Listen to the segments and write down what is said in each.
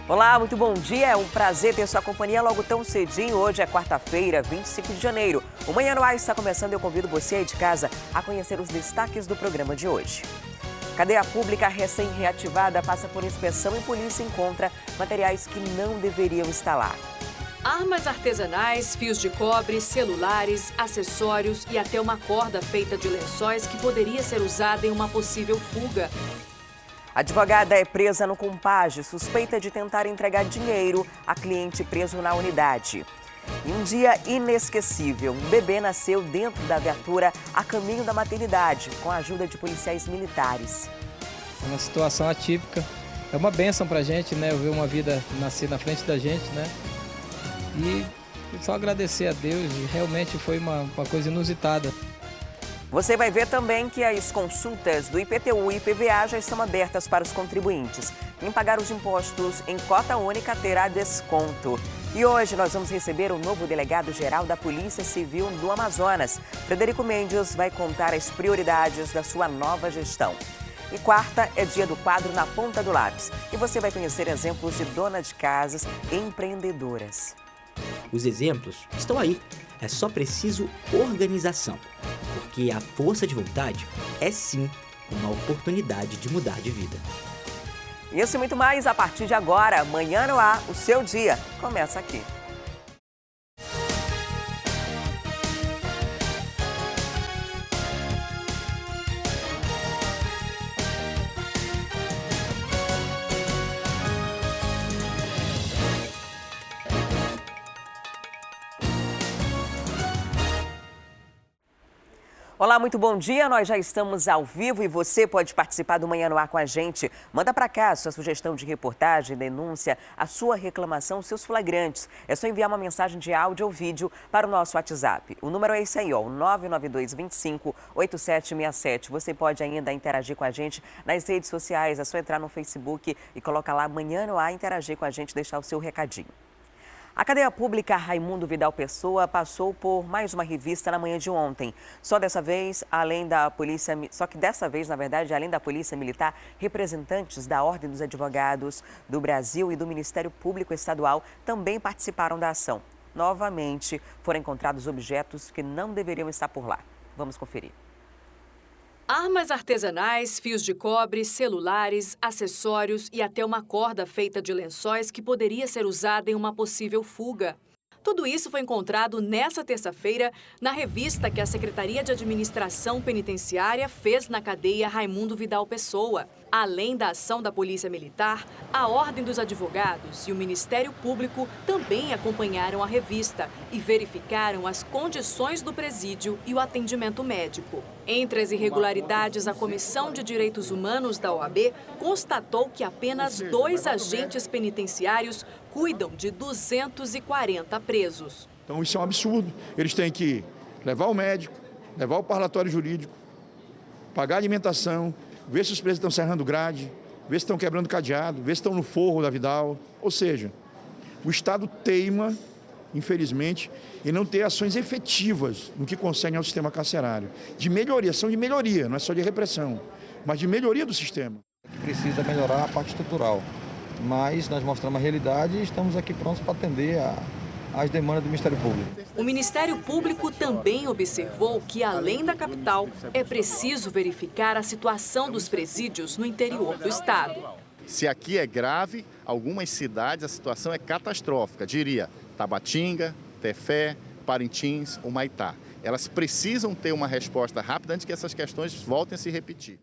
Olá, muito bom dia. É um prazer ter sua companhia logo tão cedinho. Hoje é quarta-feira, 25 de janeiro. O Manhã no Ar está começando e eu convido você aí de casa a conhecer os destaques do programa de hoje. Cadeia pública recém-reativada passa por inspeção e polícia encontra materiais que não deveriam estar lá. Armas artesanais, fios de cobre, celulares, acessórios e até uma corda feita de lençóis que poderia ser usada em uma possível fuga. Advogada é presa no Compage, suspeita de tentar entregar dinheiro a cliente preso na unidade. Em um dia inesquecível, um bebê nasceu dentro da viatura a caminho da maternidade, com a ajuda de policiais militares. É uma situação atípica, é uma bênção pra gente, né? Ver uma vida nascer na frente da gente, né? E só agradecer a Deus, realmente foi uma coisa inusitada. Você vai ver também que as consultas do IPTU e IPVA já estão abertas para os contribuintes. Quem pagar os impostos em cota única terá desconto. E hoje nós vamos receber o novo delegado-geral da Polícia Civil do Amazonas. Frederico Mendes vai contar as prioridades da sua nova gestão. E quarta é dia do quadro Na Ponta do Lápis. E você vai conhecer exemplos de donas de casas empreendedoras. Os exemplos estão aí. É só preciso organização. Porque a força de vontade é sim uma oportunidade de mudar de vida. Isso e muito mais a partir de agora. Manhã no Ar, o seu dia começa aqui. Olá, muito bom dia. Nós já estamos ao vivo e você pode participar do Manhã no Ar com a gente. Manda para cá a sua sugestão de reportagem, denúncia, a sua reclamação, seus flagrantes. É só enviar uma mensagem de áudio ou vídeo para o nosso WhatsApp. O número é esse aí, ó, 992258767. Você pode ainda interagir com a gente nas redes sociais. É só entrar no Facebook e colocar lá Manhã no Ar, interagir com a gente, deixar o seu recadinho. A cadeia pública Raimundo Vidal Pessoa passou por mais uma revista na manhã de ontem. Só que dessa vez, além da Polícia Militar, representantes da Ordem dos Advogados do Brasil e do Ministério Público Estadual também participaram da ação. Novamente, foram encontrados objetos que não deveriam estar por lá. Vamos conferir. Armas artesanais, fios de cobre, celulares, acessórios e até uma corda feita de lençóis que poderia ser usada em uma possível fuga. Tudo isso foi encontrado nesta terça-feira na revista que a Secretaria de Administração Penitenciária fez na cadeia Raimundo Vidal Pessoa. Além da ação da Polícia Militar, a Ordem dos Advogados e o Ministério Público também acompanharam a revista e verificaram as condições do presídio e o atendimento médico. Entre as irregularidades, a Comissão de Direitos Humanos da OAB constatou que apenas 2 agentes penitenciários cuidam de 240 presos. Então isso é um absurdo. Eles têm que levar o médico, levar o parlatório jurídico, pagar a alimentação, ver se os presos estão serrando grade, ver se estão quebrando cadeado, ver se estão no forro da Vidal. Ou seja, o Estado teima, infelizmente, em não ter ações efetivas no que concerne ao sistema carcerário. De melhoria, são de melhoria, não é só de repressão, mas de melhoria do sistema. Precisa melhorar a parte estrutural, mas nós mostramos a realidade e estamos aqui prontos para atender às demandas do Ministério Público. O Ministério Público também observou que, além da capital, é preciso verificar a situação dos presídios no interior do estado. Se aqui é grave, algumas cidades a situação é catastrófica, diria Tabatinga, Tefé, Parintins, Humaitá. Elas precisam ter uma resposta rápida antes que essas questões voltem a se repetir.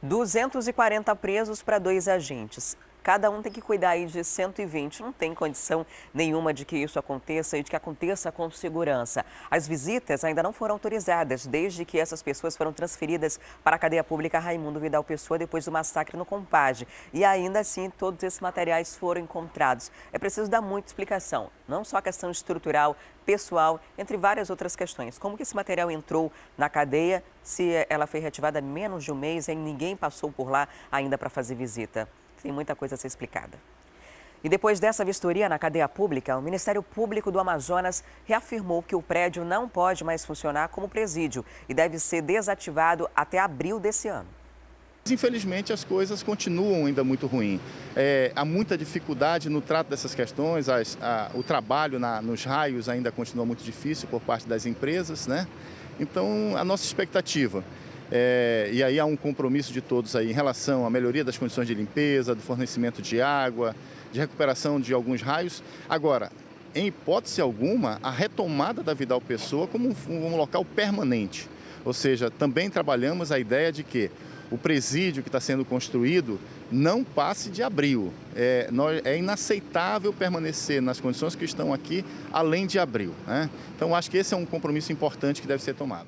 240 presos para 2 agentes. Cada um tem que cuidar aí de 120. Não tem condição nenhuma de que isso aconteça e de que aconteça com segurança. As visitas ainda não foram autorizadas desde que essas pessoas foram transferidas para a cadeia pública Raimundo Vidal Pessoa depois do massacre no Compage. E ainda assim, todos esses materiais foram encontrados. É preciso dar muita explicação, não só a questão estrutural, pessoal, entre várias outras questões. Como que esse material entrou na cadeia, se ela foi reativada há menos de um mês e ninguém passou por lá ainda para fazer visita. Tem muita coisa a ser explicada. E depois dessa vistoria na cadeia pública, o Ministério Público do Amazonas reafirmou que o prédio não pode mais funcionar como presídio e deve ser desativado até abril desse ano. Infelizmente, as coisas continuam ainda muito ruins. Há muita dificuldade no trato dessas questões, o trabalho nos raios ainda continua muito difícil por parte das empresas, né? Então, a nossa expectativa, e aí há um compromisso de todos aí em relação à melhoria das condições de limpeza, do fornecimento de água, de recuperação de alguns raios. Agora, em hipótese alguma, a retomada da Vidal Pessoa como um local permanente. Ou seja, também trabalhamos a ideia de que o presídio que está sendo construído não passe de abril. É inaceitável permanecer nas condições que estão aqui além de abril, né? Então, acho que esse é um compromisso importante que deve ser tomado.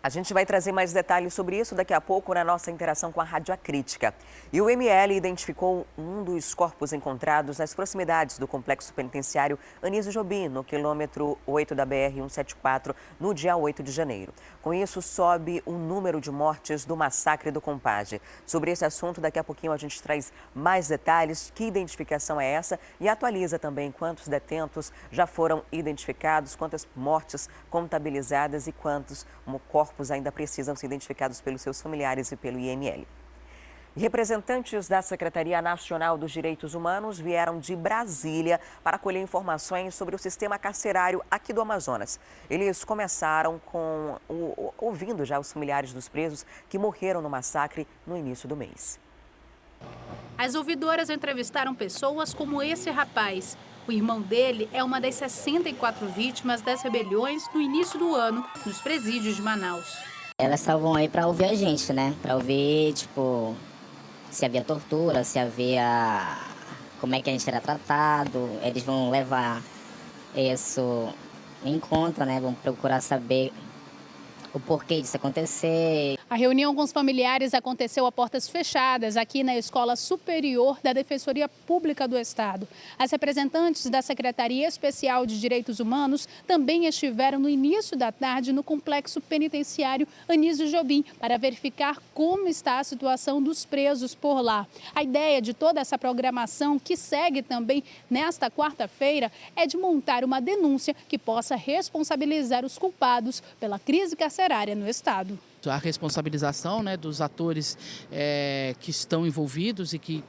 A gente vai trazer mais detalhes sobre isso daqui a pouco na nossa interação com a Rádio Acrítica. E o ML identificou um dos corpos encontrados nas proximidades do complexo penitenciário Anísio Jobim, no quilômetro 8 da BR-174, no dia 8 de janeiro. Com isso, sobe o número de mortes do massacre do Compage. Sobre esse assunto, daqui a pouquinho a gente traz mais detalhes, que identificação é essa e atualiza também quantos detentos já foram identificados, quantas mortes contabilizadas e quantos corpos ainda precisam ser identificados pelos seus familiares e pelo IML. Representantes da Secretaria Nacional dos Direitos Humanos vieram de Brasília para colher informações sobre o sistema carcerário aqui do Amazonas. Eles começaram ouvindo já os familiares dos presos que morreram no massacre no início do mês. As ouvidoras entrevistaram pessoas como esse rapaz. O irmão dele é uma das 64 vítimas das rebeliões no início do ano, nos presídios de Manaus. Elas estavam aí para ouvir a gente, né? Para ouvir, se havia tortura, se havia... como é que a gente era tratado. Eles vão levar isso em conta, né? Vão procurar saber o porquê disso acontecer. A reunião com os familiares aconteceu a portas fechadas aqui na Escola Superior da Defensoria Pública do Estado. As representantes da Secretaria Especial de Direitos Humanos também estiveram no início da tarde no complexo penitenciário Anísio Jobim para verificar como está a situação dos presos por lá. A ideia de toda essa programação, que segue também nesta quarta-feira, é de montar uma denúncia que possa responsabilizar os culpados pela crise carcerária no Estado. A responsabilização, né, dos atores que estão envolvidos e que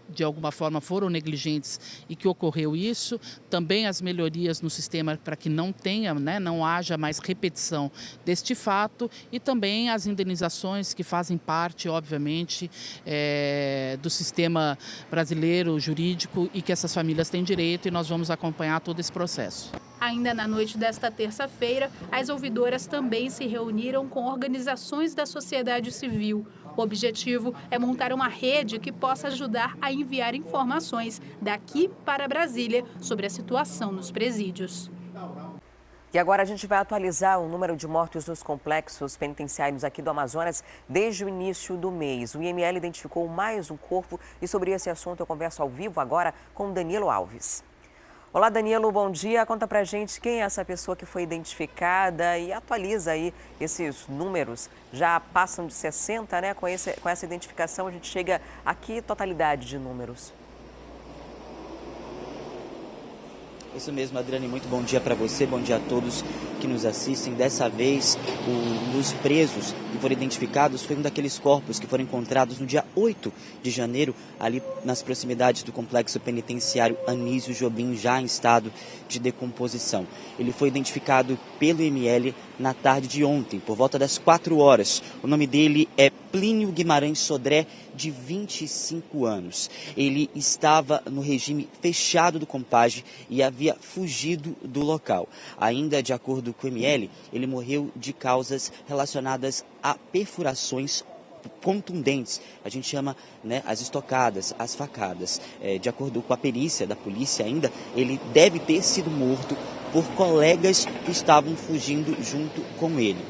de alguma forma foram negligentes e que ocorreu isso, também as melhorias no sistema para que não tenha, né, não haja mais repetição deste fato e também as indenizações que fazem parte, obviamente, do sistema brasileiro jurídico e que essas famílias têm direito, e nós vamos acompanhar todo esse processo. Ainda na noite desta terça-feira, as ouvidoras também se reuniram com organizações da sociedade civil. O objetivo é montar uma rede que possa ajudar a enviar informações daqui para Brasília sobre a situação nos presídios. E agora a gente vai atualizar o número de mortos nos complexos penitenciários aqui do Amazonas desde o início do mês. O IML identificou mais um corpo e sobre esse assunto eu converso ao vivo agora com Danilo Alves. Olá, Danilo, bom dia. Conta pra gente quem é essa pessoa que foi identificada e atualiza aí esses números. Já passam de 60, né? Com essa identificação a gente chega a que totalidade de números? Isso mesmo, Adriane, muito bom dia para você, bom dia a todos que nos assistem. Dessa vez, um dos presos que foram identificados foi um daqueles corpos que foram encontrados no dia 8 de janeiro, ali nas proximidades do complexo penitenciário Anísio Jobim, já em estado de decomposição. Ele foi identificado pelo IML na tarde de ontem, por volta das 4 horas. O nome dele é Plínio Guimarães Sodré, de 25 anos. Ele estava no regime fechado do Compage e havia fugido do local. Ainda de acordo com o ML, ele morreu de causas relacionadas a perfurações contundentes. A gente chama, né, as estocadas, as facadas. De acordo com a perícia da polícia ainda, ele deve ter sido morto por colegas que estavam fugindo junto com ele.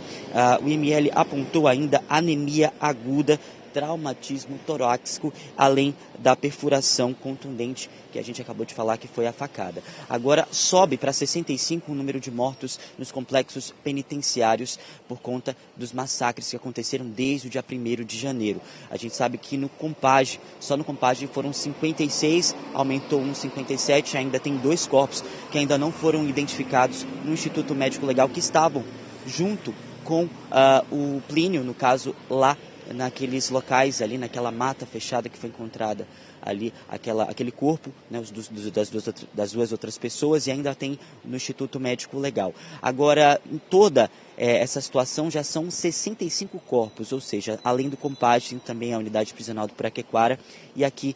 O IML apontou ainda anemia aguda, traumatismo torácico, além da perfuração contundente que a gente acabou de falar que foi a facada. Agora sobe para 65 o número de mortos nos complexos penitenciários por conta dos massacres que aconteceram desde o dia 1º de janeiro. A gente sabe que no Compage, só no Compage foram 56, aumentou 57, ainda tem 2 corpos que ainda não foram identificados no Instituto Médico Legal, que estavam junto com o Plínio, no caso lá naqueles locais ali, naquela mata fechada que foi encontrada ali, aquele corpo, né, das duas outras pessoas, e ainda tem no Instituto Médico Legal. Agora, em toda essa situação já são 65 corpos, ou seja, além do Compage, tem também a unidade prisional do Piraquequara e aqui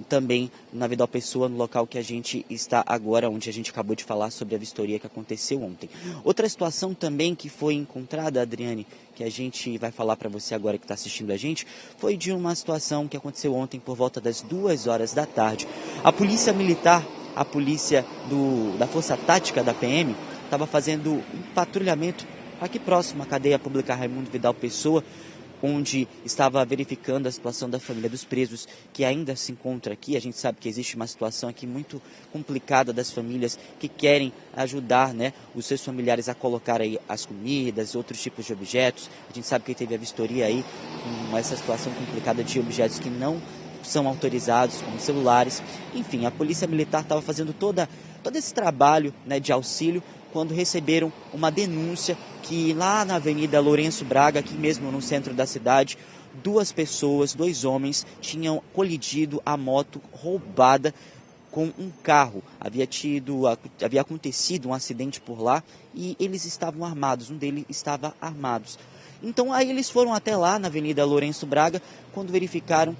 também na Vidal Pessoa, no local que a gente está agora, onde a gente acabou de falar sobre a vistoria que aconteceu ontem. Outra situação também que foi encontrada, Adriane, que a gente vai falar para você agora que está assistindo a gente, foi de uma situação que aconteceu ontem por volta das 2 horas da tarde. A polícia militar, a polícia da Força Tática da PM, estava fazendo um patrulhamento aqui próximo à cadeia pública Raimundo Vidal Pessoa, onde estava verificando a situação da família dos presos, que ainda se encontra aqui. A gente sabe que existe uma situação aqui muito complicada das famílias que querem ajudar, né, os seus familiares a colocar aí as comidas, outros tipos de objetos. A gente sabe que teve a vistoria aí com essa situação complicada de objetos que não são autorizados, como celulares. Enfim, a Polícia Militar estava fazendo todo esse trabalho, né, de auxílio, quando receberam uma denúncia que lá na Avenida Lourenço Braga, aqui mesmo no centro da cidade, 2 homens, tinham colidido a moto roubada com um carro. Havia acontecido um acidente por lá e eles estavam armados, um deles estava armado. Então aí eles foram até lá na Avenida Lourenço Braga, quando verificaram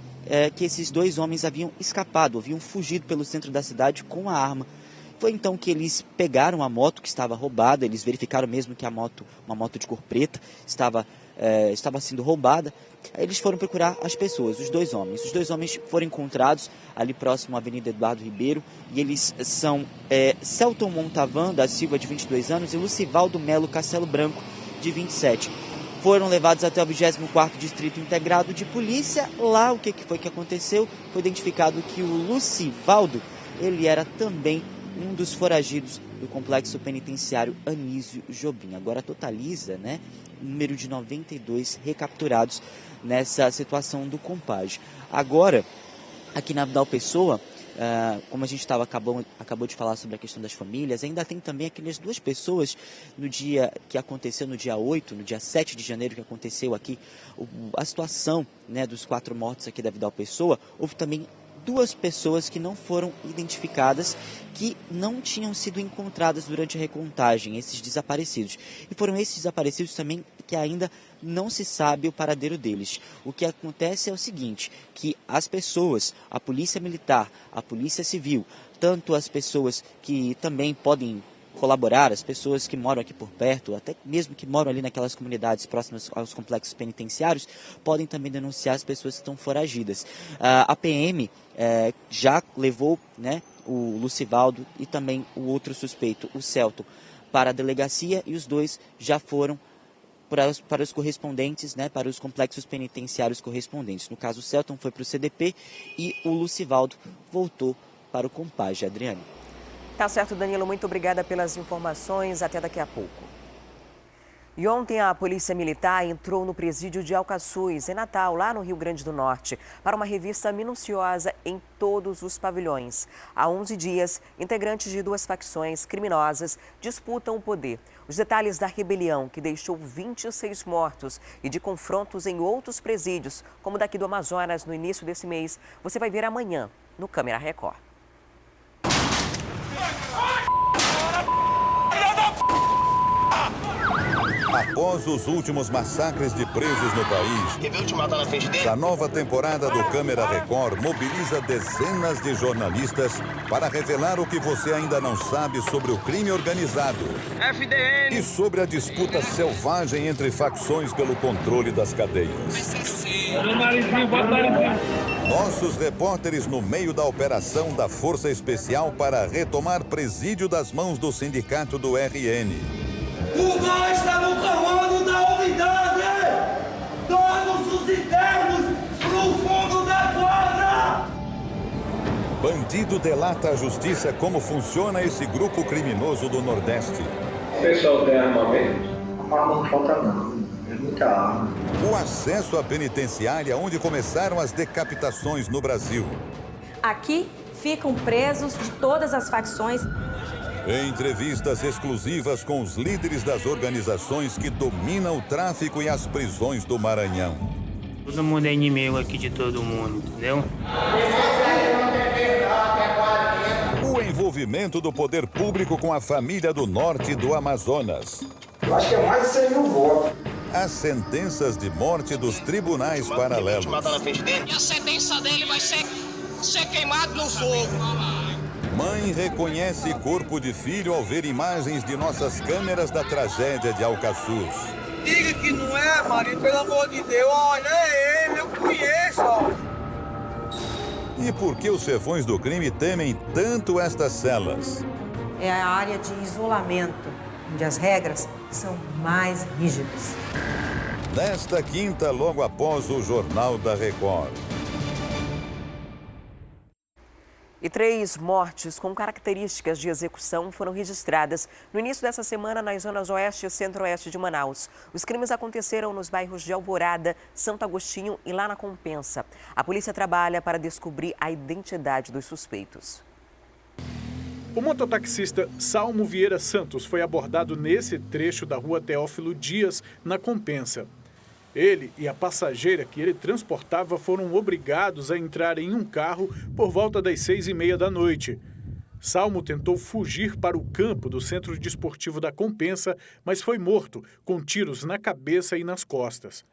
que esses 2 homens haviam escapado, haviam fugido pelo centro da cidade com a arma. Foi então que eles pegaram a moto que estava roubada, eles verificaram mesmo que uma moto de cor preta, estava sendo roubada. Aí eles foram procurar as pessoas, os 2 homens. Os 2 homens foram encontrados ali próximo à Avenida Eduardo Ribeiro, e eles são Celton Montavan da Silva, de 22 anos, e Lucivaldo Melo Castelo Branco, de 27. Foram levados até o 24º Distrito Integrado de Polícia. Lá o que foi que aconteceu? Foi identificado que o Lucivaldo, ele era também um dos foragidos do complexo penitenciário Anísio Jobim. Agora totaliza, né, o número de 92 recapturados nessa situação do Compage. Agora, aqui na Vidal Pessoa, como a gente acabou de falar sobre a questão das famílias, ainda tem também aquelas 2 pessoas no dia que aconteceu, no dia 8, no dia 7 de janeiro, que aconteceu aqui, a situação, né, dos 4 mortos aqui da Vidal Pessoa. Houve também 2 pessoas que não foram identificadas, que não tinham sido encontradas durante a recontagem, esses desaparecidos. E foram esses desaparecidos também que ainda não se sabe o paradeiro deles. O que acontece é o seguinte, que as pessoas, a Polícia Militar, a Polícia Civil, tanto as pessoas que também podem colaborar, as pessoas que moram aqui por perto, até mesmo que moram ali naquelas comunidades próximas aos complexos penitenciários, podem também denunciar as pessoas que estão foragidas. A PM já levou, né, o Lucivaldo e também o outro suspeito, o Celton, para a delegacia, e os 2 já foram para os correspondentes, né, para os complexos penitenciários correspondentes. No caso, o Celton foi para o CDP e o Lucivaldo voltou para o Compage. Adriane. Tá certo, Danilo. Muito obrigada pelas informações. Até daqui a pouco. E ontem a Polícia Militar entrou no presídio de Alcaçuz, em Natal, lá no Rio Grande do Norte, para uma revista minuciosa em todos os pavilhões. Há 11 dias, integrantes de 2 facções criminosas disputam o poder. Os detalhes da rebelião, que deixou 26 mortos, e de confrontos em outros presídios, como daqui do Amazonas no início desse mês, você vai ver amanhã no Câmera Record. Após os últimos massacres de presos no país, a nova temporada do Câmera Record mobiliza dezenas de jornalistas para revelar o que você ainda não sabe sobre o crime organizado e sobre a disputa selvagem entre facções pelo controle das cadeias. Nossos repórteres no meio da operação da Força Especial para retomar presídio das mãos do sindicato do RN. O gol está no comando da unidade! Todos os internos pro fundo da quadra! Bandido delata à justiça como funciona esse grupo criminoso do Nordeste. O pessoal tem armamento? Arma não falta não, é muita arma. O acesso à penitenciária onde começaram as decapitações no Brasil. Aqui ficam presos de todas as facções. Entrevistas exclusivas com os líderes das organizações que dominam o tráfico e as prisões do Maranhão. Todo mundo é inimigo aqui de todo mundo, entendeu? O envolvimento do poder público com a família do norte do Amazonas. Eu acho que é mais de 100 mil votos. As sentenças de morte dos tribunais paralelos. E a sentença dele vai ser queimado no fogo. Mãe reconhece corpo de filho ao ver imagens de nossas câmeras da tragédia de Alcaçuz. Diga que não é, Maria, pelo amor de Deus. Olha, é ele, eu conheço. E por que os chefões do crime temem tanto estas celas? É a área de isolamento, onde as regras são mais rígidas. Nesta quinta, logo após o Jornal da Record. E 3 mortes com características de execução foram registradas no início dessa semana nas zonas oeste e centro-oeste de Manaus. Os crimes aconteceram nos bairros de Alvorada, Santo Agostinho e lá na Compensa. A polícia trabalha para descobrir a identidade dos suspeitos. O mototaxista Salmo Vieira Santos foi abordado nesse trecho da rua Teófilo Dias, na Compensa. Ele e a passageira que ele transportava foram obrigados a entrar em um carro por volta das 6h30 da noite. Salmo tentou fugir para o campo do Centro Desportivo da Compensa, mas foi morto, com tiros na cabeça e nas costas.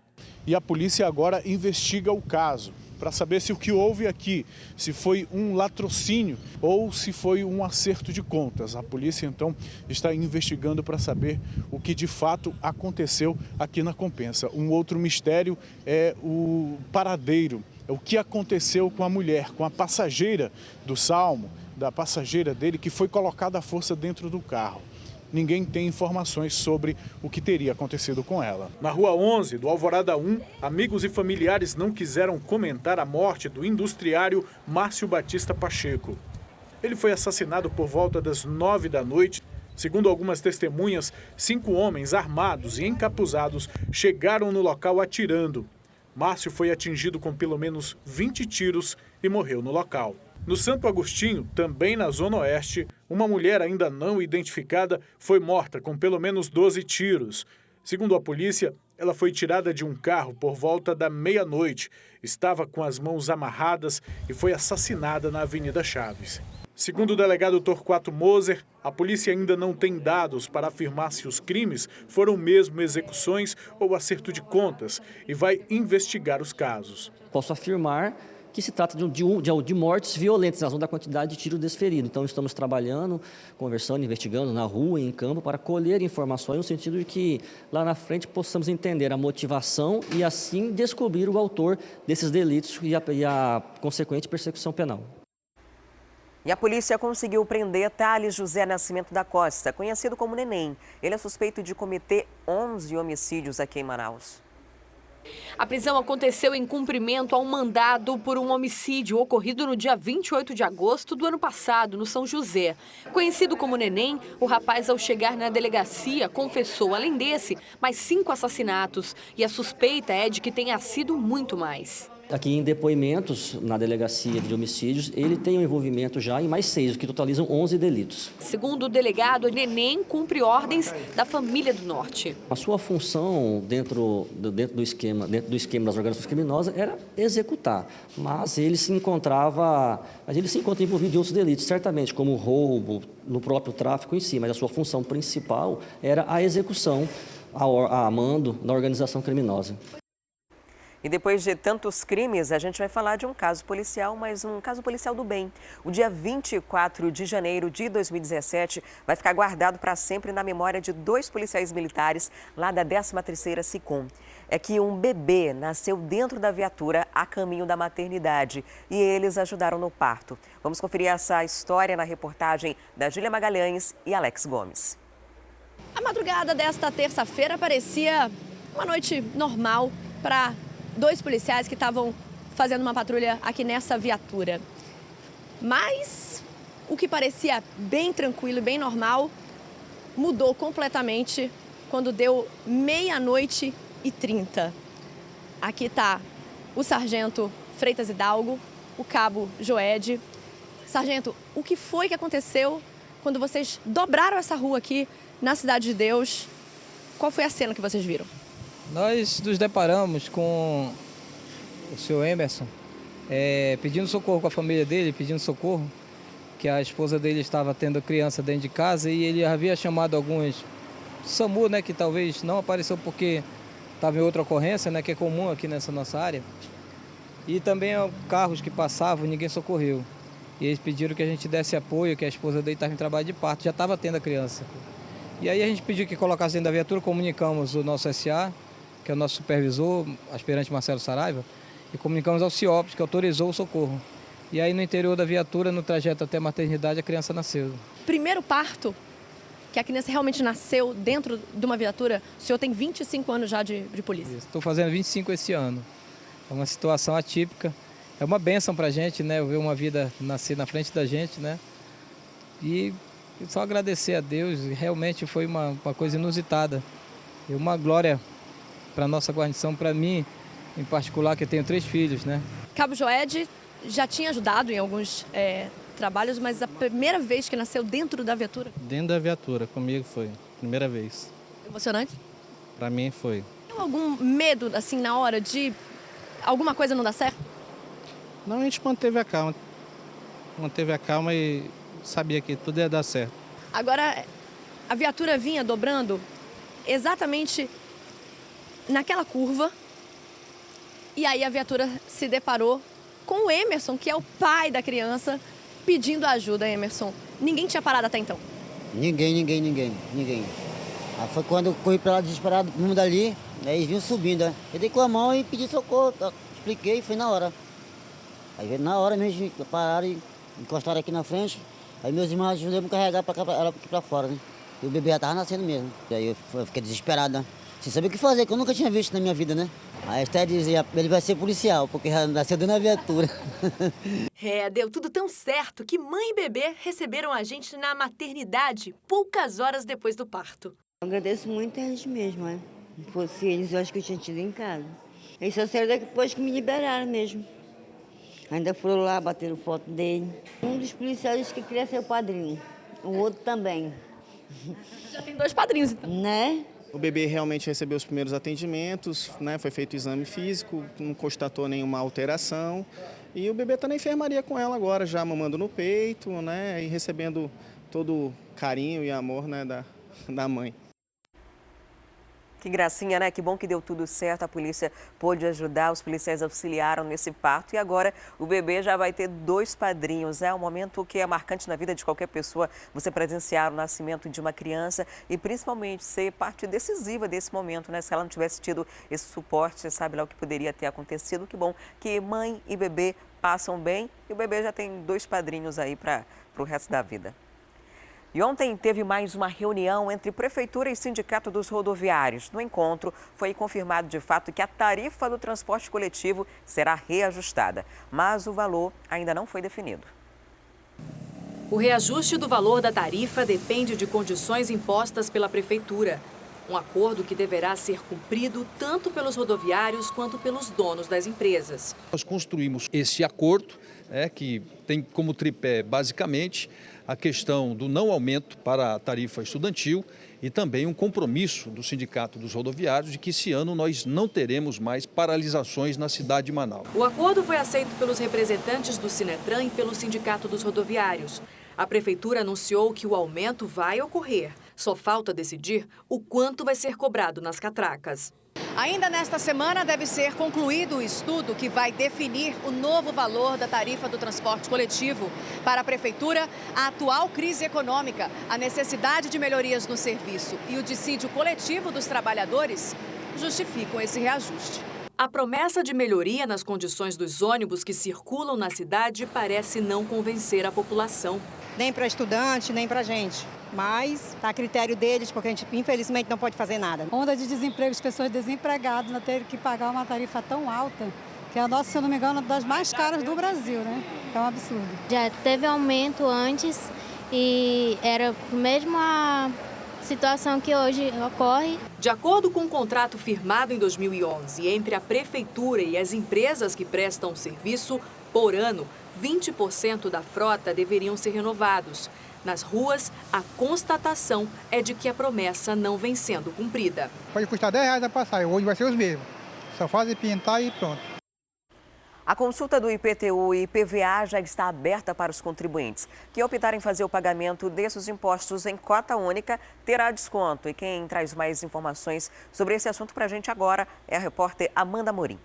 E a polícia agora investiga o caso, para saber se o que houve aqui, se foi um latrocínio ou se foi um acerto de contas. A polícia, então, está investigando para saber o que de fato aconteceu aqui na Compensa. Um outro mistério é o paradeiro, é o que aconteceu com a mulher, com a passageira do Salmo, da passageira dele, que foi colocada à força dentro do carro. Ninguém tem informações sobre o que teria acontecido com ela. Na Rua 11, do Alvorada 1, amigos e familiares não quiseram comentar a morte do industriário Márcio Batista Pacheco. Ele foi assassinado por volta das 9 da noite. Segundo algumas testemunhas, 5 homens armados e encapuzados chegaram no local atirando. Márcio foi atingido com pelo menos 20 tiros e morreu no local. No Santo Agostinho, também na Zona Oeste, uma mulher ainda não identificada foi morta com pelo menos 12 tiros. Segundo a polícia, ela foi tirada de um carro por volta da meia-noite, estava com as mãos amarradas e foi assassinada na Avenida Chaves. Segundo o delegado Torquato Moser, a polícia ainda não tem dados para afirmar se os crimes foram mesmo execuções ou acerto de contas e vai investigar os casos. Posso afirmar que se trata de mortes violentas, em razão da quantidade de tiros desferidos. Então, estamos trabalhando, conversando, investigando na rua e em campo para colher informações no sentido de que lá na frente possamos entender a motivação e assim descobrir o autor desses delitos e a consequente persecução penal. E a polícia conseguiu prender Thales José Nascimento da Costa, conhecido como Neném. Ele é suspeito de cometer 11 homicídios aqui em Manaus. A prisão aconteceu em cumprimento a um mandado por um homicídio ocorrido no dia 28 de agosto do ano passado, no São José. Conhecido como Neném, o rapaz, ao chegar na delegacia, confessou, além desse, mais 5 assassinatos. E a suspeita é de que tenha sido muito mais. Aqui em depoimentos na delegacia de homicídios, ele tem um envolvimento já em mais 6, o que totalizam 11 delitos. Segundo o delegado, Neném cumpre ordens da família do Norte. A sua função dentro do esquema das organizações criminosas era executar, mas ele se encontra envolvido em outros delitos, certamente, como roubo, no próprio tráfico em si, mas a sua função principal era a execução a mando da organização criminosa. E depois de tantos crimes, a gente vai falar de um caso policial, mas um caso policial do bem. O dia 24 de janeiro de 2017 vai ficar guardado para sempre na memória de 2 policiais militares lá da 13ª SICOM. É que um bebê nasceu dentro da viatura a caminho da maternidade e eles ajudaram no parto. Vamos conferir essa história na reportagem da Júlia Magalhães e Alex Gomes. A madrugada desta terça-feira parecia uma noite normal para 2 policiais que estavam fazendo uma patrulha aqui nessa viatura. Mas o que parecia bem tranquilo e bem normal mudou completamente quando deu 00:30. Aqui está o sargento Freitas Hidalgo, o cabo Joed. Sargento, o que foi que aconteceu quando vocês dobraram essa rua aqui na Cidade de Deus? Qual foi a cena que vocês viram? Nós nos deparamos com o senhor Emerson, pedindo socorro com a família dele, pedindo socorro, que a esposa dele estava tendo criança dentro de casa e ele havia chamado alguns SAMU, né, que talvez não apareceu porque estava em outra ocorrência, né, que é comum aqui nessa nossa área. E também carros que passavam, ninguém socorreu. E eles pediram que a gente desse apoio, que a esposa dele estava em trabalho de parto, já estava tendo a criança. E aí a gente pediu que colocasse dentro da viatura, comunicamos o nosso SA, que é o nosso supervisor, aspirante Marcelo Saraiva, e comunicamos ao CIOPS, que autorizou o socorro. E aí no interior da viatura, no trajeto até a maternidade, a criança nasceu. Primeiro parto, que a criança realmente nasceu dentro de uma viatura, o senhor tem 25 anos já de polícia. Estou fazendo 25 esse ano. É uma situação atípica. É uma bênção para a gente, né? Ver uma vida nascer na frente da gente, né? E só agradecer a Deus. Realmente foi uma coisa inusitada. E uma glória para a nossa guarnição, para mim, em particular, que eu tenho 3 filhos, né? Cabo Joed já tinha ajudado em alguns trabalhos, mas a primeira vez que nasceu dentro da viatura? Dentro da viatura, comigo foi. Primeira vez. Emocionante? Para mim foi. Tem algum medo, assim, na hora de alguma coisa não dar certo? Não, a gente manteve a calma. Manteve a calma e sabia que tudo ia dar certo. Agora, a viatura vinha dobrando exatamente naquela curva. E aí a viatura se deparou com o Emerson, que é o pai da criança, pedindo ajuda, Emerson. Ninguém tinha parado até então? Ninguém. Aí foi quando eu corri para lá desesperado, no mundo ali, aí eles vinham subindo, né? Eu dei com a mão e pedi socorro, expliquei e foi na hora. Aí na hora mesmo, pararam e encostaram aqui na frente, aí meus irmãos ajudaram a me carregar para cá, ela aqui para fora, né? E o bebê já estava nascendo mesmo. E aí eu fiquei desesperado, né? Sem saber o que fazer, que eu nunca tinha visto na minha vida, né? Aí até dizia, ele vai ser policial, porque já nasceu dentro da viatura. Deu tudo tão certo que mãe e bebê receberam a gente na maternidade poucas horas depois do parto. Eu agradeço muito a eles mesmo, né? Se fosse eles, eu acho que eu tinha tido em casa. Eles só saíram depois que me liberaram mesmo. Ainda foram lá, bateram foto dele. Um dos policiais que queria ser o padrinho, o outro também. Já tem 2 padrinhos, então. Né? O bebê realmente recebeu os primeiros atendimentos, né? Foi feito o exame físico, não constatou nenhuma alteração. E o bebê está na enfermaria com ela agora, já mamando no peito, né? E recebendo todo o carinho e amor, né? da mãe. Que gracinha, né? Que bom que deu tudo certo, a polícia pôde ajudar, os policiais auxiliaram nesse parto e agora o bebê já vai ter 2 padrinhos. É um momento que é marcante na vida de qualquer pessoa, você presenciar o nascimento de uma criança e principalmente ser parte decisiva desse momento, né? Se ela não tivesse tido esse suporte, sabe lá o que poderia ter acontecido. Que bom que mãe e bebê passam bem e o bebê já tem 2 padrinhos aí para o resto da vida. E ontem teve mais uma reunião entre Prefeitura e Sindicato dos Rodoviários. No encontro, foi confirmado de fato que a tarifa do transporte coletivo será reajustada, mas o valor ainda não foi definido. O reajuste do valor da tarifa depende de condições impostas pela Prefeitura. Um acordo que deverá ser cumprido tanto pelos rodoviários quanto pelos donos das empresas. Nós construímos esse acordo, que tem como tripé, basicamente, a questão do não aumento para a tarifa estudantil e também um compromisso do Sindicato dos Rodoviários de que esse ano nós não teremos mais paralisações na cidade de Manaus. O acordo foi aceito pelos representantes do Sinetran e pelo Sindicato dos Rodoviários. A Prefeitura anunciou que o aumento vai ocorrer. Só falta decidir o quanto vai ser cobrado nas catracas. Ainda nesta semana deve ser concluído o estudo que vai definir o novo valor da tarifa do transporte coletivo. Para a Prefeitura, a atual crise econômica, a necessidade de melhorias no serviço e o dissídio coletivo dos trabalhadores justificam esse reajuste. A promessa de melhoria nas condições dos ônibus que circulam na cidade parece não convencer a população. Nem para estudante, nem para a gente. Mas está a critério deles, porque a gente, infelizmente, não pode fazer nada. Onda de desemprego, as pessoas desempregadas não terem que pagar uma tarifa tão alta, que é a nossa, se eu não me engano, uma das mais caras do Brasil, né? É um absurdo. Já teve aumento antes e era mesmo a situação que hoje ocorre. De acordo com o contrato firmado em 2011 entre a Prefeitura e as empresas que prestam serviço, por ano, 20% da frota deveriam ser renovados. Nas ruas, a constatação é de que a promessa não vem sendo cumprida. Pode custar R$10 a passagem, hoje vai ser os mesmos. Só fazem pintar e pronto. A consulta do IPTU e IPVA já está aberta para os contribuintes que optarem fazer o pagamento desses impostos em cota única terá desconto. E quem traz mais informações sobre esse assunto para a gente agora é a repórter Amanda Amorim.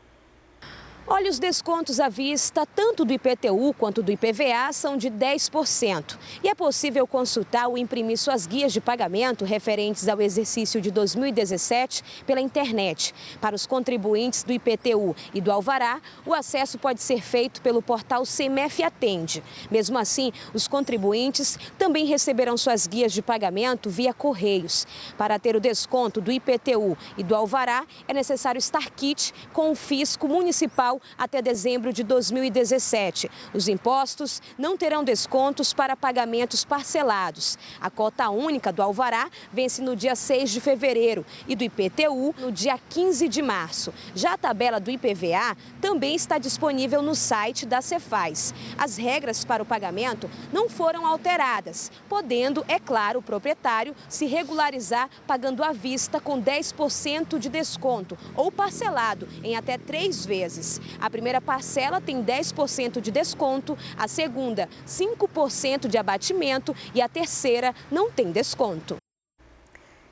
Olha, os descontos à vista, tanto do IPTU quanto do IPVA, são de 10%. E é possível consultar ou imprimir suas guias de pagamento referentes ao exercício de 2017 pela internet. Para os contribuintes do IPTU e do Alvará, o acesso pode ser feito pelo portal CEMEF Atende. Mesmo assim, os contribuintes também receberão suas guias de pagamento via Correios. Para ter o desconto do IPTU e do Alvará, é necessário estar quite com o fisco municipal até dezembro de 2017. Os impostos não terão descontos para pagamentos parcelados. A cota única do Alvará vence no dia 6 de fevereiro e do IPTU no dia 15 de março. Já a tabela do IPVA também está disponível no site da Cefaz. As regras para o pagamento não foram alteradas, podendo, é claro, o proprietário se regularizar pagando à vista com 10% de desconto ou parcelado em até 3 vezes. A primeira parcela tem 10% de desconto, a segunda 5% de abatimento e a terceira não tem desconto.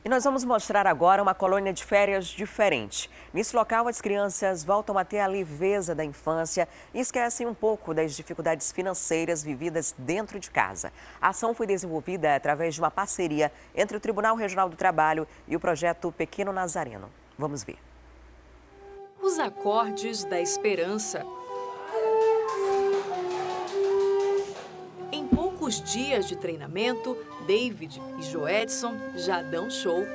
E nós vamos mostrar agora uma colônia de férias diferente. Nesse local, as crianças voltam a ter a leveza da infância e esquecem um pouco das dificuldades financeiras vividas dentro de casa. A ação foi desenvolvida através de uma parceria entre o Tribunal Regional do Trabalho e o projeto Pequeno Nazareno. Vamos ver. Os acordes da esperança. Em poucos dias de treinamento, David e Joedson já dão show.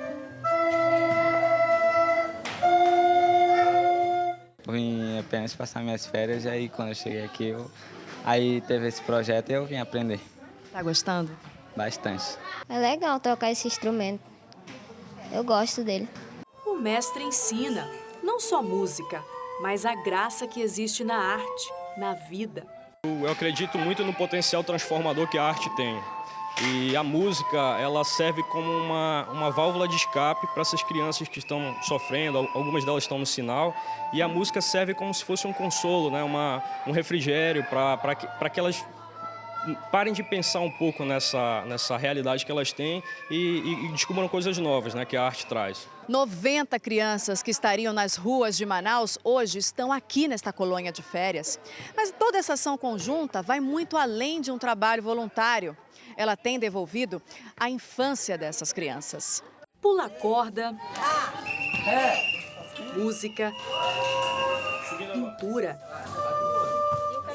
Vim apenas passar minhas férias, aí quando eu cheguei aqui, aí teve esse projeto e eu vim aprender. Tá gostando? Bastante. É legal tocar esse instrumento. Eu gosto dele. O mestre ensina. Não só música, mas a graça que existe na arte, na vida. Eu acredito muito no potencial transformador que a arte tem. E a música, ela serve como uma válvula de escape para essas crianças que estão sofrendo, algumas delas estão no sinal. E a música serve como se fosse um consolo, né? Um refrigério para que elas parem de pensar um pouco nessa realidade que elas têm e descubram coisas novas, né, que a arte traz. 90 crianças que estariam nas ruas de Manaus hoje estão aqui nesta colônia de férias. Mas toda essa ação conjunta vai muito além de um trabalho voluntário. Ela tem devolvido a infância dessas crianças. Pula corda, música, pintura.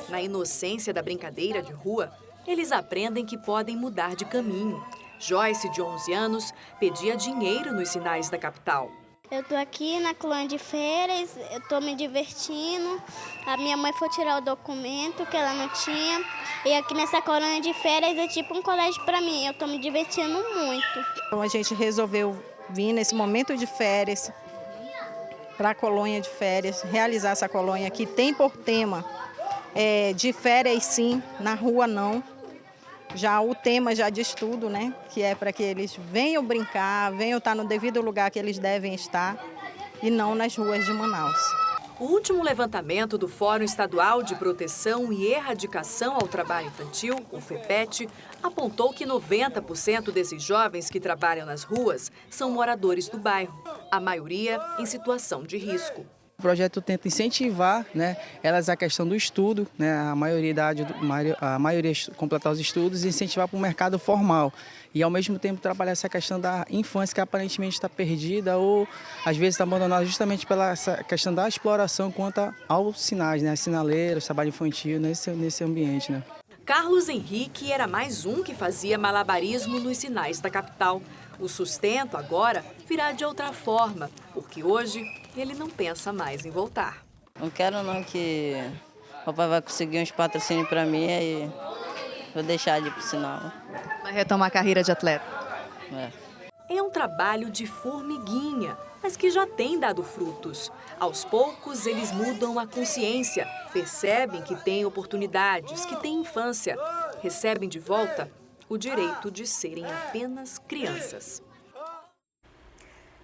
Na inocência da brincadeira de rua, eles aprendem que podem mudar de caminho. Joyce, de 11 anos, pedia dinheiro nos sinais da capital. Eu tô aqui na colônia de férias, eu tô me divertindo. A minha mãe foi tirar o documento que ela não tinha. E aqui nessa colônia de férias é tipo um colégio para mim. Eu tô me divertindo muito. Então a gente resolveu vir nesse momento de férias para a colônia de férias, realizar essa colônia que tem por tema de férias sim, na rua não. Já o tema já diz tudo, né? Que é para que eles venham brincar, venham estar no devido lugar que eles devem estar e não nas ruas de Manaus. O último levantamento do Fórum Estadual de Proteção e Erradicação ao Trabalho Infantil, o FEPET, apontou que 90% desses jovens que trabalham nas ruas são moradores do bairro, a maioria em situação de risco. O projeto tenta incentivar, né, elas a questão do estudo, né, a maioria completar os estudos e incentivar para o mercado formal. E, ao mesmo tempo, trabalhar essa questão da infância que aparentemente está perdida ou, às vezes, está abandonada justamente pela essa questão da exploração quanto aos sinais, né, sinaleiros, trabalho infantil nesse ambiente, né. Carlos Henrique era mais um que fazia malabarismo nos sinais da capital. O sustento agora virá de outra forma, porque hoje ele não pensa mais em voltar. Não quero não que o papai vai conseguir uns patrocínios para mim e vou deixar de ir pro sinal. Vai retomar a carreira de atleta? É um trabalho de formiguinha, mas que já tem dado frutos. Aos poucos, eles mudam a consciência, percebem que têm oportunidades, que têm infância, recebem de volta o direito de serem apenas crianças.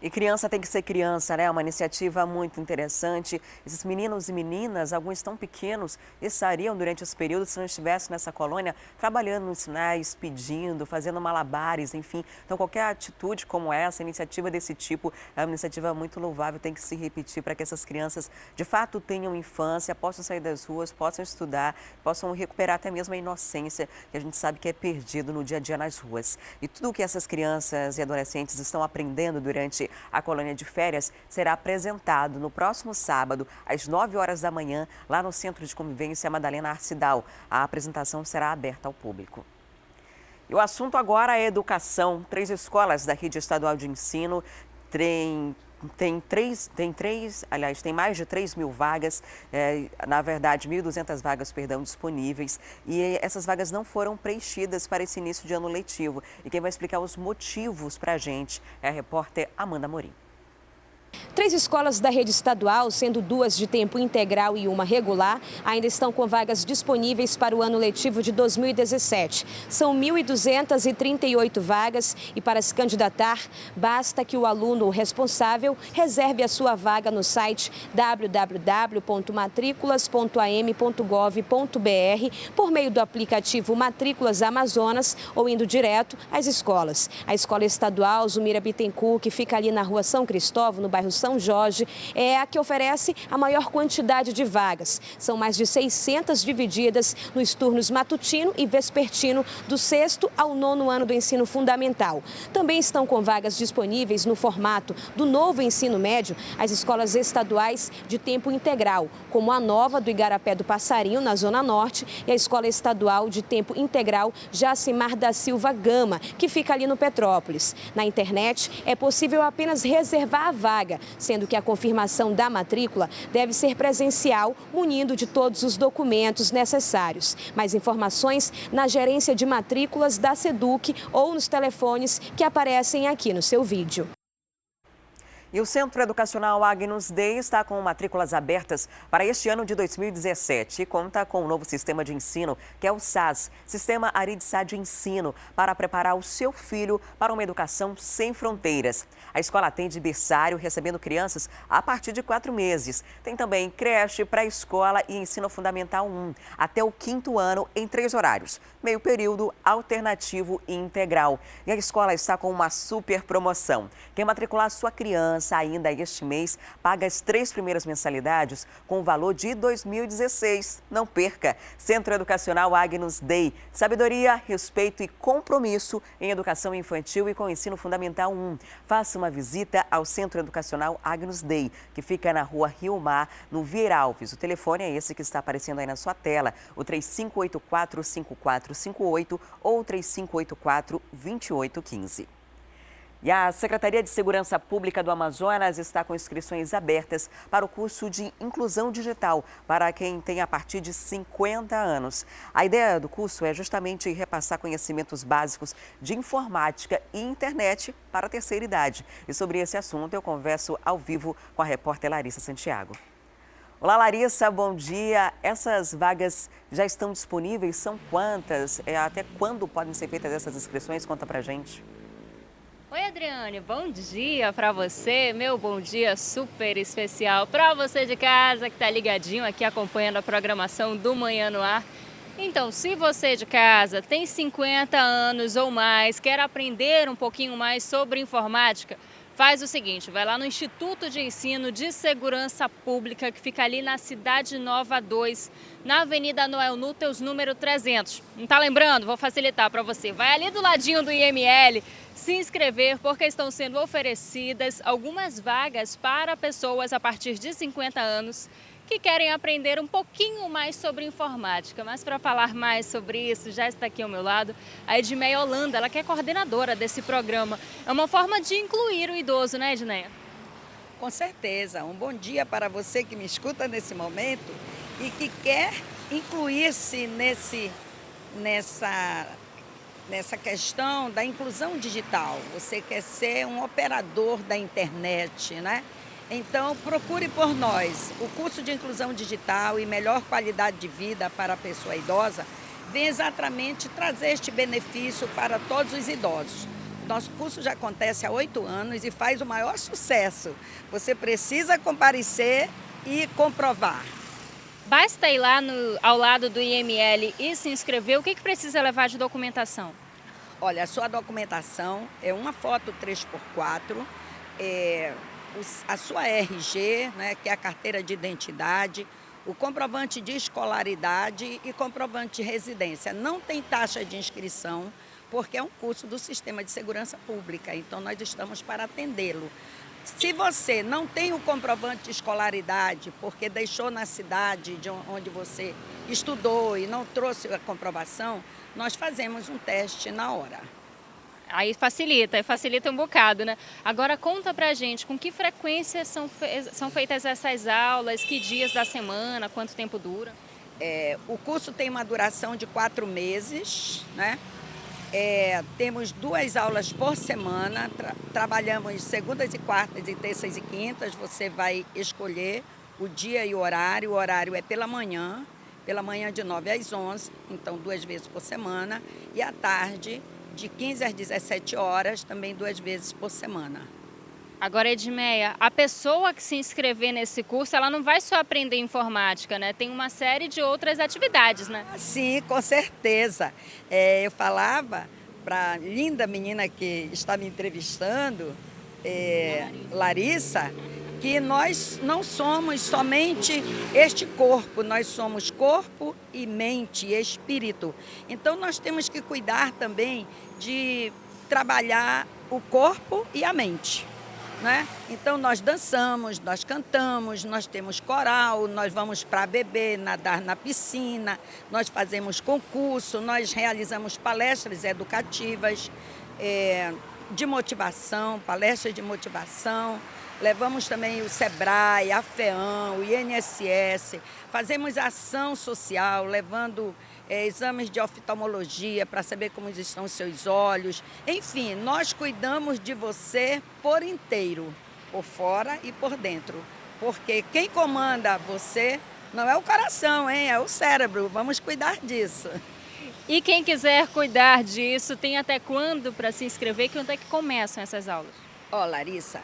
E criança tem que ser criança, né? Uma iniciativa muito interessante. Esses meninos e meninas, alguns tão pequenos, estariam durante esse período, se não estivessem nessa colônia, trabalhando nos sinais, pedindo, fazendo malabares, enfim. Então, qualquer atitude como essa, iniciativa desse tipo, é uma iniciativa muito louvável, tem que se repetir para que essas crianças, de fato, tenham infância, possam sair das ruas, possam estudar, possam recuperar até mesmo a inocência, que a gente sabe que é perdido no dia a dia nas ruas. E tudo o que essas crianças e adolescentes estão aprendendo durante a colônia de férias será apresentado no próximo sábado, às 9 horas da manhã, lá no Centro de Convivência Madalena Arcidal. A apresentação será aberta ao público. E o assunto agora é educação. 3 escolas da rede estadual de ensino tem mais de 3 mil vagas, na verdade 1.200 vagas, disponíveis, e essas vagas não foram preenchidas para esse início de ano letivo. E quem vai explicar os motivos para a gente é a repórter Amanda Morim. 3 escolas da rede estadual, sendo 2 de tempo integral e 1 regular, ainda estão com vagas disponíveis para o ano letivo de 2017. São 1.238 vagas e para se candidatar, basta que o aluno responsável reserve a sua vaga no site www.matriculas.am.gov.br por meio do aplicativo Matrículas Amazonas ou indo direto às escolas. A escola estadual Zumira Bittencourt, que fica ali na rua São Cristóvão, no bairro São Jorge, é a que oferece a maior quantidade de vagas. São mais de 600 divididas nos turnos matutino e vespertino do 6º ao 9º ano do ensino fundamental. Também estão com vagas disponíveis no formato do novo ensino médio as escolas estaduais de tempo integral, como a nova do Igarapé do Passarinho, na Zona Norte, e a escola estadual de tempo integral Jacimar da Silva Gama, que fica ali no Petrópolis. Na internet, é possível apenas reservar a vaga, sendo que a confirmação da matrícula deve ser presencial, munindo de todos os documentos necessários. Mais informações na gerência de matrículas da SEDUC ou nos telefones que aparecem aqui no seu vídeo. E o Centro Educacional Agnus Dei está com matrículas abertas para este ano de 2017 e conta com um novo sistema de ensino, que é o SAS, Sistema Aridsá de Ensino, para preparar o seu filho para uma educação sem fronteiras. A escola atende berçário, recebendo crianças a partir de 4 meses. Tem também creche, pré-escola e ensino fundamental 1, até o 5º ano em 3 horários, meio período, alternativo e integral. E a escola está com uma super promoção. Quem matricular sua criança ainda este mês, paga as 3 primeiras mensalidades com o valor de 2016. Não perca! Centro Educacional Agnus Dei. Sabedoria, respeito e compromisso em educação infantil e com ensino fundamental 1. Faça uma visita ao Centro Educacional Agnus Dei, que fica na rua Rio Mar, no Vieira Alves. O telefone é esse que está aparecendo aí na sua tela, o 3584-5458 ou 3584-2815. E a Secretaria de Segurança Pública do Amazonas está com inscrições abertas para o curso de Inclusão Digital para quem tem a partir de 50 anos. A ideia do curso é justamente repassar conhecimentos básicos de informática e internet para a terceira idade. E sobre esse assunto eu converso ao vivo com a repórter Larissa Santiago. Olá, Larissa, bom dia. Essas vagas já estão disponíveis? São quantas? Até quando podem ser feitas essas inscrições? Conta pra gente. Oi, Adriane, bom dia para você, meu bom dia super especial para você de casa que está ligadinho aqui acompanhando a programação do Manhã no Ar. Então, se você de casa tem 50 anos ou mais, quer aprender um pouquinho mais sobre informática, faz o seguinte, vai lá no Instituto de Ensino de Segurança Pública, que fica ali na Cidade Nova 2, na Avenida Noel Núteus, número 300. Não tá lembrando? Vou facilitar para você. Vai ali do ladinho do IML, se inscrever, porque estão sendo oferecidas algumas vagas para pessoas a partir de 50 anos que querem aprender um pouquinho mais sobre informática. Mas para falar mais sobre isso, já está aqui ao meu lado a Edmeia Holanda, ela que é coordenadora desse programa. É uma forma de incluir o idoso, né, Edmeia? Com certeza. Um bom dia para você que me escuta nesse momento e que quer incluir-se nessa questão da inclusão digital. Você quer ser um operador da internet, né? Então, procure por nós. O curso de inclusão digital e melhor qualidade de vida para a pessoa idosa vem exatamente trazer este benefício para todos os idosos. Nosso curso já acontece há 8 anos e faz o maior sucesso. Você precisa comparecer e comprovar. Basta ir lá ao lado do IML e se inscrever. O que precisa levar de documentação? Olha, a sua documentação é uma foto 3x4, a sua RG, né, que é a carteira de identidade, o comprovante de escolaridade e comprovante de residência. Não tem taxa de inscrição, porque é um curso do Sistema de Segurança Pública, então nós estamos para atendê-lo. Se você não tem o comprovante de escolaridade, porque deixou na cidade de onde você estudou e não trouxe a comprovação, nós fazemos um teste na hora. Aí facilita um bocado, né? Agora conta pra gente, com que frequência são feitas essas aulas, que dias da semana, quanto tempo dura? O curso tem uma duração de 4 meses, né? Temos 2 aulas por semana, trabalhamos segundas e quartas e terças e quintas, você vai escolher o dia e o horário é pela manhã de 9 às 11, então 2 vezes por semana, e à tarde, de 15 às 17 horas, também 2 vezes por semana. Agora, Edmeia, a pessoa que se inscrever nesse curso, ela não vai só aprender informática, né? Tem uma série de outras atividades, né? Sim, com certeza. Eu falava para a linda menina que está me entrevistando, Larissa, que nós não somos somente este corpo, nós somos corpo e mente e espírito. Então nós temos que cuidar também de trabalhar o corpo e a mente, né? Então nós dançamos, nós cantamos, nós temos coral, nós vamos para beber, nadar na piscina, nós fazemos concurso, nós realizamos palestras educativas de motivação, palestras de motivação. Levamos também o SEBRAE, a FEAM, o INSS, fazemos ação social, levando exames de oftalmologia para saber como estão os seus olhos. Enfim, nós cuidamos de você por inteiro, por fora e por dentro. Porque quem comanda você não é o coração, hein? É o cérebro. Vamos cuidar disso. E quem quiser cuidar disso, tem até quando para se inscrever? Que onde é que começam essas aulas? Larissa,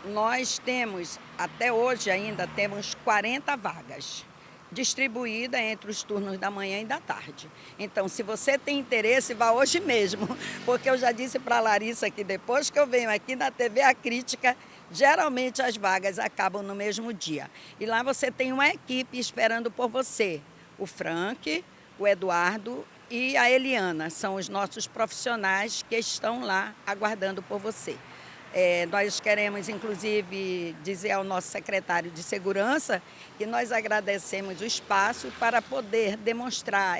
nós temos, até hoje ainda, temos 40 vagas, distribuída entre os turnos da manhã e da tarde. Então, se você tem interesse, vá hoje mesmo, porque eu já disse para a Larissa que depois que eu venho aqui na TV A Crítica, geralmente as vagas acabam no mesmo dia. E lá você tem uma equipe esperando por você, o Frank, o Eduardo e a Eliana, são os nossos profissionais que estão lá aguardando por você. Nós queremos, inclusive, dizer ao nosso secretário de Segurança que nós agradecemos o espaço para poder demonstrar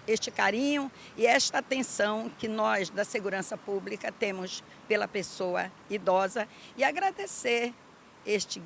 este carinho e esta atenção que nós, da Segurança Pública, temos pela pessoa idosa e agradecer esta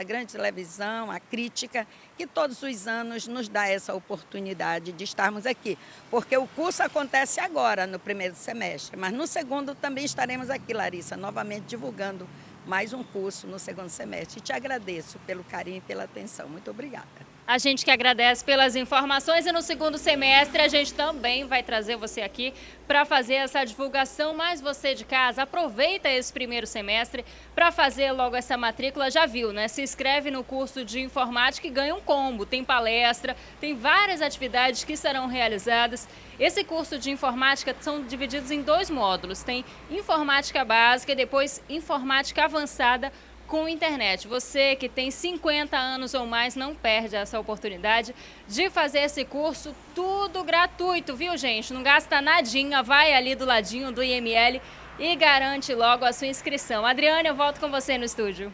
grande televisão, a Crítica, que todos os anos nos dá essa oportunidade de estarmos aqui. Porque o curso acontece agora, no primeiro semestre, mas no segundo também estaremos aqui, Larissa, novamente divulgando mais um curso no segundo semestre. E te agradeço pelo carinho e pela atenção. Muito obrigada. A gente que agradece pelas informações e no segundo semestre a gente também vai trazer você aqui para fazer essa divulgação, mas você de casa aproveita esse primeiro semestre para fazer logo essa matrícula, já viu, né? Se inscreve no curso de informática e ganha um combo, tem palestra, tem várias atividades que serão realizadas. Esse curso de informática são divididos em 2 módulos, tem informática básica e depois informática avançada com internet. Você que tem 50 anos ou mais não perde essa oportunidade de fazer esse curso, tudo gratuito, viu, gente? Não gasta nadinha, vai ali do ladinho do IML e garante logo a sua inscrição. Adriane, eu volto com você no estúdio.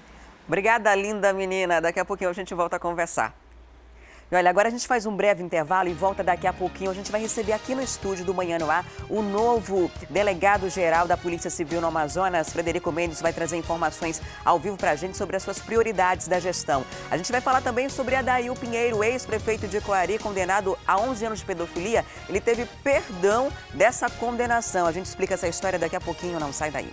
Obrigada, linda menina. Daqui a pouquinho a gente volta a conversar. E olha, agora a gente faz um breve intervalo e volta daqui a pouquinho. A gente vai receber aqui no estúdio do Manhã no Ar o novo delegado-geral da Polícia Civil no Amazonas. Frederico Mendes vai trazer informações ao vivo para a gente sobre as suas prioridades da gestão. A gente vai falar também sobre Adail Pinheiro, ex-prefeito de Coari, condenado a 11 anos de pedofilia. Ele teve perdão dessa condenação. A gente explica essa história daqui a pouquinho, não sai daí.